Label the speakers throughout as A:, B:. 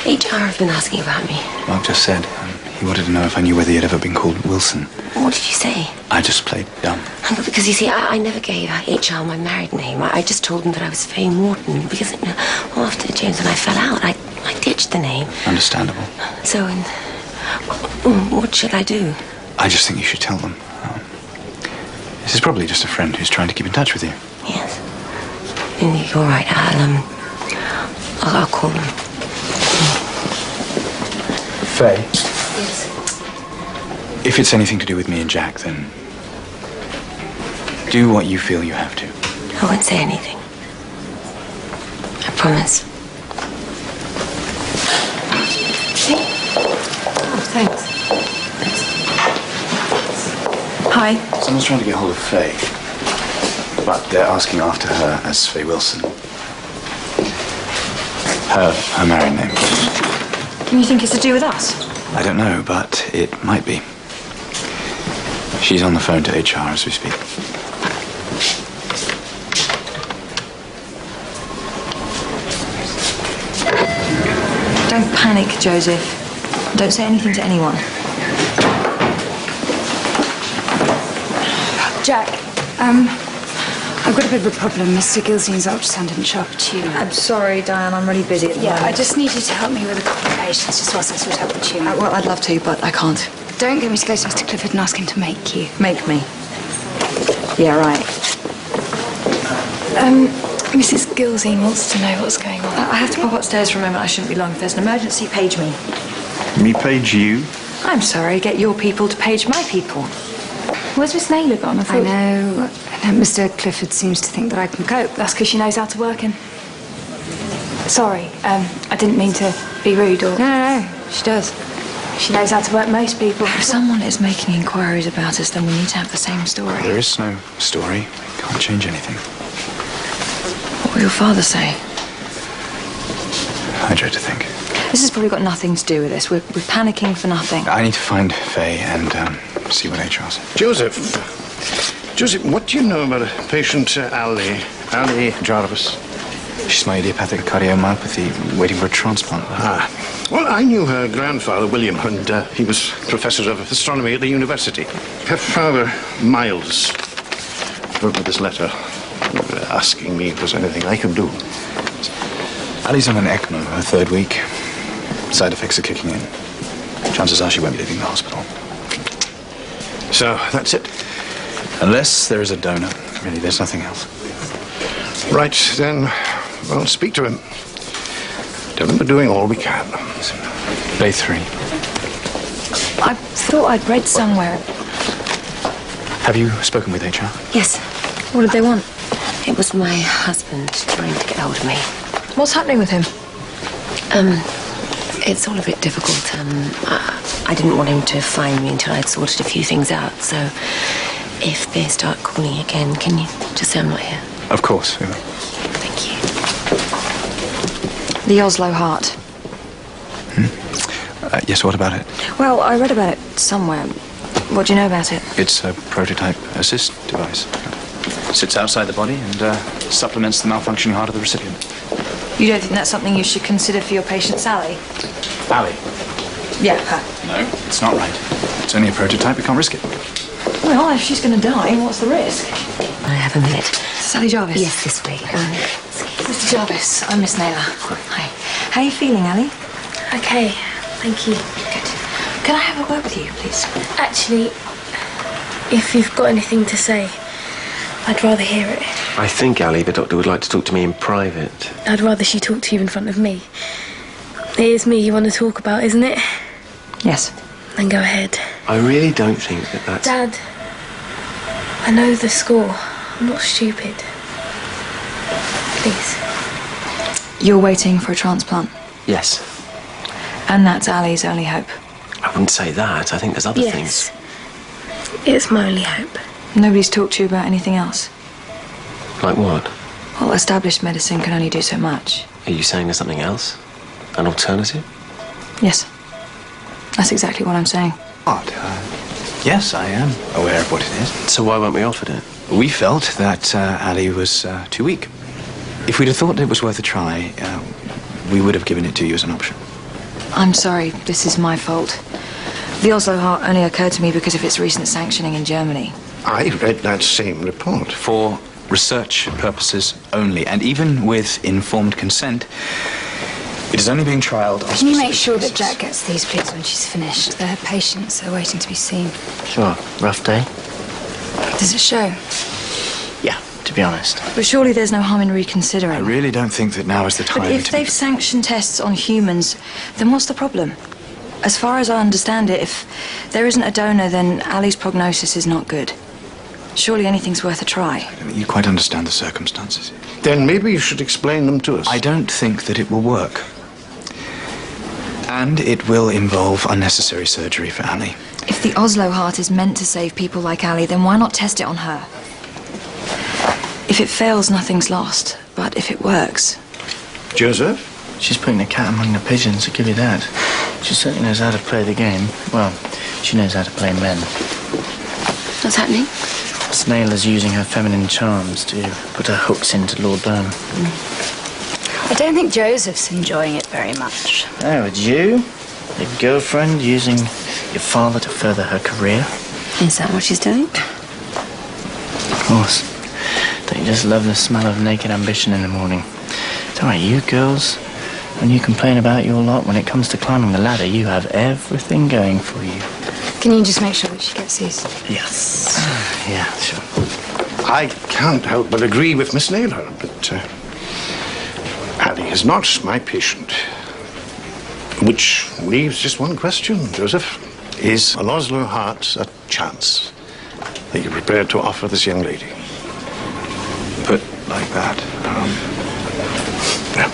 A: HR have been asking about me.
B: Mark just said he wanted to know if I knew whether you'd ever been called Wilson.
A: What did you say?
B: I just played dumb.
A: Because, you see, I never gave HR my married name. I just told them that I was Faye Morton. Because, after James and I fell out, I ditched the name.
B: Understandable.
A: So, what should I do?
B: I just think you should tell them. This is probably just a friend who's trying to keep in touch with you.
A: Yes. You're right. I'll call them.
B: Faye?
A: Yes?
B: If it's anything to do with me and Jack, then do what you feel you have to.
A: I won't say anything. I promise. Oh, thanks. Hi.
B: Someone's trying to get hold of Faye, but they're asking after her as Faye Wilson. Her married name.
C: And you think it's to do with us?
B: I don't know, but it might be. She's on the phone to HR as we speak.
C: Don't panic, Joseph. Don't say anything to anyone.
D: Jack, I've got a bit of a problem. Mr. Gilsey's ultrasound didn't show up at you.
C: I'm sorry, Diane. I'm really busy at the moment.
D: I just need you to help me with a couple of patients just whilst I sort out the tumour.
C: Well, I'd love to, but I can't.
D: Don't get me to go to Mr. Clifford and ask him to make you.
C: Make me. Yeah, right.
D: Mrs. Gilsey wants to know what's going on.
C: I have to pop upstairs for a moment. I shouldn't be long. If there's an emergency, page me.
E: Me page you?
C: I'm sorry. Get your people to page my people.
D: Where's Miss Naylor gone? I know. Mr. Clifford seems to think that I can cope.
F: That's because she knows how to work in. Sorry, I didn't mean to be rude or...
D: No, she does.
F: She knows how to work most people.
C: If someone is making inquiries about us, then we need to have the same story.
B: There is no story. We can't change anything.
C: What will your father say?
B: I dread to think.
C: This has probably got nothing to do with this. We're panicking for nothing.
B: I need to find Faye and see what HR says.
E: Joseph, what do you know about a patient, Ali Jarvis?
B: She's my idiopathic cardiomyopathy, waiting for a transplant.
E: Well, I knew her grandfather, William, and he was professor of astronomy at the university. Her father, Miles, wrote me this letter asking me if there's anything I could do.
B: Ali's on an ECMO, her third week. Side effects are kicking in. Chances are she won't be leaving the hospital.
E: So, that's it?
B: Unless there is a donor. Really, there's nothing else.
E: Right, then, well, speak to him. Tell him we're doing all we can.
B: Day 3.
C: I thought I'd read somewhere.
B: Have you spoken with HR?
A: Yes.
C: What did they want?
A: It was my husband trying to get hold of me.
C: What's happening with him?
A: It's all a bit difficult. I didn't want him to find me until I'd sorted a few things out, so if they start calling again, can you just say I'm not here?
B: Of course, we will.
A: Thank you.
C: The Oslo heart.
B: Yes, what about it?
C: Well, I read about it somewhere. What do you know about it?
B: It's a prototype assist device. Sits outside the body and supplements the malfunctioning heart of the recipient.
C: You don't think that's something you should consider for your patient, Sally?
B: Ali?
C: Yeah, her.
B: No, it's not right. It's only a prototype. We can't risk it.
C: Well, if she's going to die, what's the risk?
A: I have a minute.
C: Sally Jarvis?
A: Yes, this way.
C: Mr. Jarvis, I'm Miss Naylor. Hi. How are you feeling, Ali?
F: Okay, thank you.
C: Good. Can I have a word with you, please?
F: Actually, if you've got anything to say, I'd rather hear it.
G: I think, Ali, the doctor would like to talk to me in private.
F: I'd rather she talk to you in front of me. It is me you want to talk about, isn't it?
C: Yes.
F: Then go ahead.
G: I really don't think that's...
F: Dad, I know the score. I'm not stupid. Please.
C: You're waiting for a transplant?
G: Yes.
C: And that's Ali's only hope?
G: I wouldn't say that. I think there's other things.
F: It's my only hope.
C: Nobody's talked to you about anything else?
G: Like what?
C: Well, established medicine can only do so much.
G: Are you saying there's something else? An alternative?
C: Yes. That's exactly what I'm saying.
B: What? Yes, I am aware of what it is.
G: So why weren't we offered it?
B: We felt that Ali was too weak. If we'd have thought it was worth a try, we would have given it to you as an option.
C: I'm sorry. This is my fault. The Oslo Heart only occurred to me because of its recent sanctioning in Germany.
E: I read that same report.
B: For research purposes only, and even with informed consent, it is only being trialed on
D: Can you make
B: specific
D: sure that
B: cases.
D: Jack gets these, please, when she's finished? They're her patients. They're waiting to be seen.
H: Sure. Rough day?
D: Does it show?
H: Yeah, to be honest.
C: But surely there's no harm in reconsidering.
B: I really don't think that now is the time
C: But if
B: to...
C: they've sanctioned tests on humans, then what's the problem? As far as I understand it, if there isn't a donor, then Ali's prognosis is not good. Surely anything's worth a try.
B: I don't think you quite understand the circumstances.
E: Then maybe you should explain them to us.
B: I don't think that it will work. And it will involve unnecessary surgery for Ali.
C: If the Oslo Heart is meant to save people like Ali, then why not test it on her? If it fails, nothing's lost. But if it works...
E: Joseph?
H: She's putting the cat among the pigeons, I'll give you that. She certainly knows how to play the game. Well, she knows how to play men.
A: What's happening?
H: S. Naylor's using her feminine charms to put her hooks into Lord Byrne.
D: I don't think Joseph's enjoying it very much.
H: Oh, it's you? Your girlfriend using your father to further her career?
A: Is that what she's doing?
H: Of course. Don't you just love the smell of naked ambition in the morning? Don't worry, you girls, when you complain about your lot, when it comes to climbing the ladder, you have everything going for you.
D: Can you just make sure that she gets these?
H: Yes. Yeah, sure.
E: I can't help but agree with Miss Naylor, but Ali is not my patient. Which leaves just one question, Joseph. Is an Oslo Heart a chance that you're prepared to offer this young lady?
B: Put like that.
E: Yeah.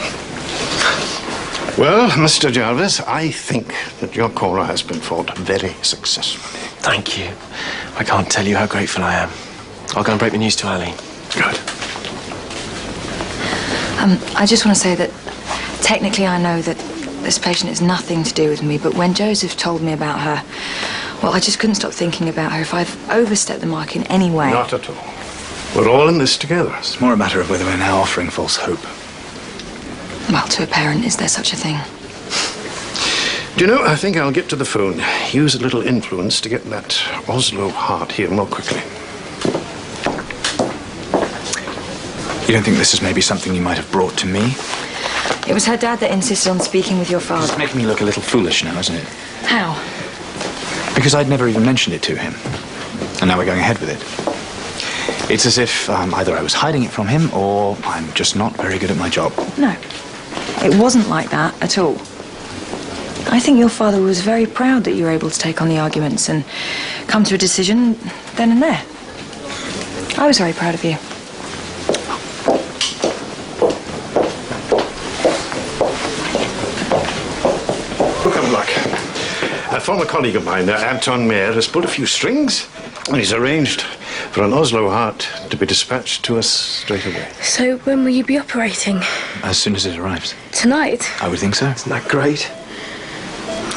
E: Well, Mr. Jarvis, I think that your caller has been fought very successfully.
G: Thank you. I can't tell you how grateful I am. I'll go and break the news to Ali.
E: Good.
C: I just want to say that technically I know that this patient has nothing to do with me, but when Joseph told me about her, well, I just couldn't stop thinking about her. If I've overstepped the mark in any way...
E: Not at all. We're all in this together.
B: It's more a matter of whether we're now offering false hope.
C: Well, to a parent, is there such a thing?
E: Do you know, I think I'll get to the phone. Use a little influence to get that Oslo Heart here more quickly.
B: You don't think this is maybe something you might have brought to me?
C: It was her dad that insisted on speaking with your
B: It's
C: father.
B: making me look a little foolish now, isn't it?
C: How?
B: Because I'd never even mentioned it to him. And now we're going ahead with it. It's as if either I was hiding it from him or I'm just not very good at my job.
C: No. It wasn't like that at all. I think your father was very proud that you were able to take on the arguments and come to a decision then and there. I was very proud of you.
E: Look of luck. A former colleague of mine, Anton Mayer, has pulled a few strings, and he's arranged for an Oslo Heart to be dispatched to us straight away.
F: So when will you be operating?
B: As soon as it arrives.
F: Tonight?
B: I would think so.
G: Isn't that great?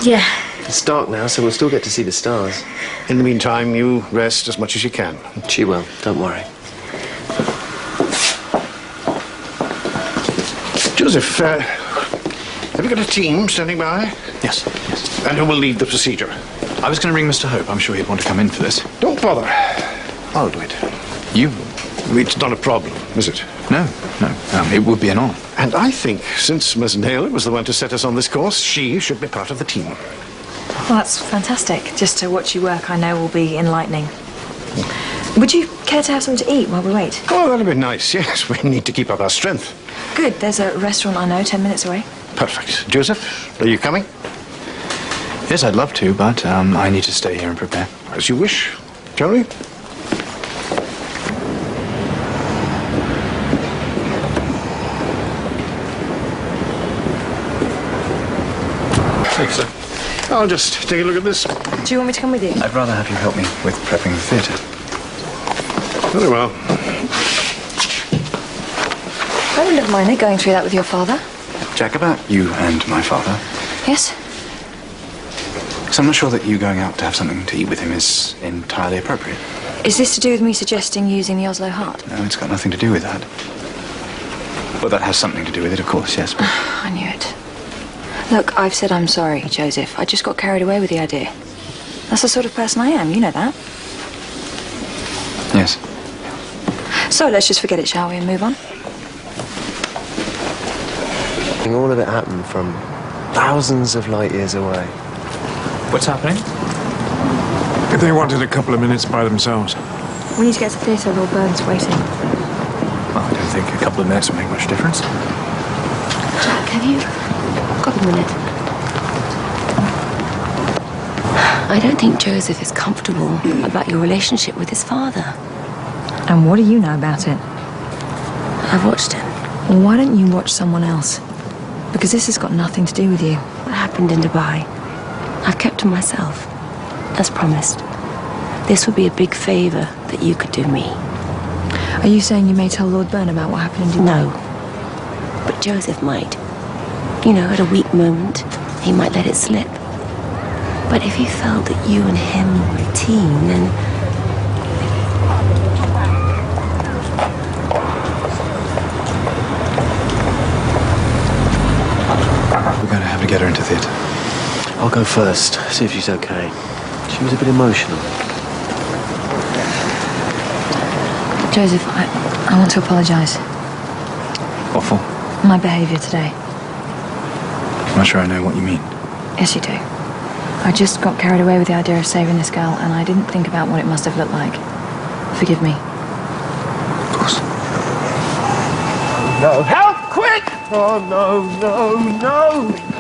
F: Yeah.
G: It's dark now, so we'll still get to see the stars.
E: In the meantime, you rest as much as you can.
G: She will, don't worry.
E: Joseph, have you got a team standing by?
B: Yes, yes.
E: And who will lead the procedure?
B: I was going to ring Mr. Hope. I'm sure he'd want to come in for this.
E: Don't bother. I'll do it.
B: You?
E: It's not a problem, is it?
B: No, no. It would be an honor.
E: And I think, since Miss Naylor was the one to set us on this course, she should be part of the team.
C: Well, that's fantastic. Just to watch you work, I know will be enlightening. Would you care to have something to eat while we wait?
E: Oh, that'd be nice, yes. We need to keep up our strength.
C: Good. There's a restaurant I know 10 minutes away.
E: Perfect. Joseph, are you coming?
B: Yes, I'd love to, but I need to stay here and prepare.
E: As you wish. Shall we? Thanks, sir. I'll just take a look at this.
C: Do you want me to come with you?
B: I'd rather have you help me with prepping the theatre.
E: Very well.
C: I wouldn't have minded going through that with your father.
B: Jack, about you and my father.
C: Yes?
B: So I'm not sure that you going out to have something to eat with him is entirely appropriate.
C: Is this to do with me suggesting using the Oslo Heart?
B: No, it's got nothing to do with that. Well, that has something to do with it, of course, yes. But
C: I knew it. Look, I've said I'm sorry, Joseph. I just got carried away with the idea. That's the sort of person I am, you know that.
B: Yes.
C: So let's just forget it, shall we, and move on?
G: All of it happened from thousands of light years away.
B: What's happening?
I: They wanted a couple of minutes by themselves.
C: We need to get to the theatre. Lord Byrne's waiting.
B: Well, I don't think a couple of minutes will make much difference.
A: Jack, have you got a minute? I don't think Joseph is comfortable about your relationship with his father.
C: And what do you know about it?
A: I've watched him.
C: Well, why don't you watch someone else? Because this has got nothing to do with you.
A: What happened in Dubai, I've kept to myself, as promised. This would be a big favour that you could do me.
C: Are you saying you may tell Lord Byrne about what happened in Dubai?
A: No. But Joseph might. You know, at a weak moment, he might let it slip. But if he felt that you and him were a team, then...
B: We're going to have to get her into theatre.
G: I'll go first, see if she's okay. She was a bit emotional.
C: Joseph, I want to apologise.
B: What for?
C: My behaviour today.
B: I'm not sure I know what you mean.
C: Yes, you do. I just got carried away with the idea of saving this girl, and I didn't think about what it must have looked like. Forgive me.
B: Of course.
G: No, help! Quick! Oh, no, no, no!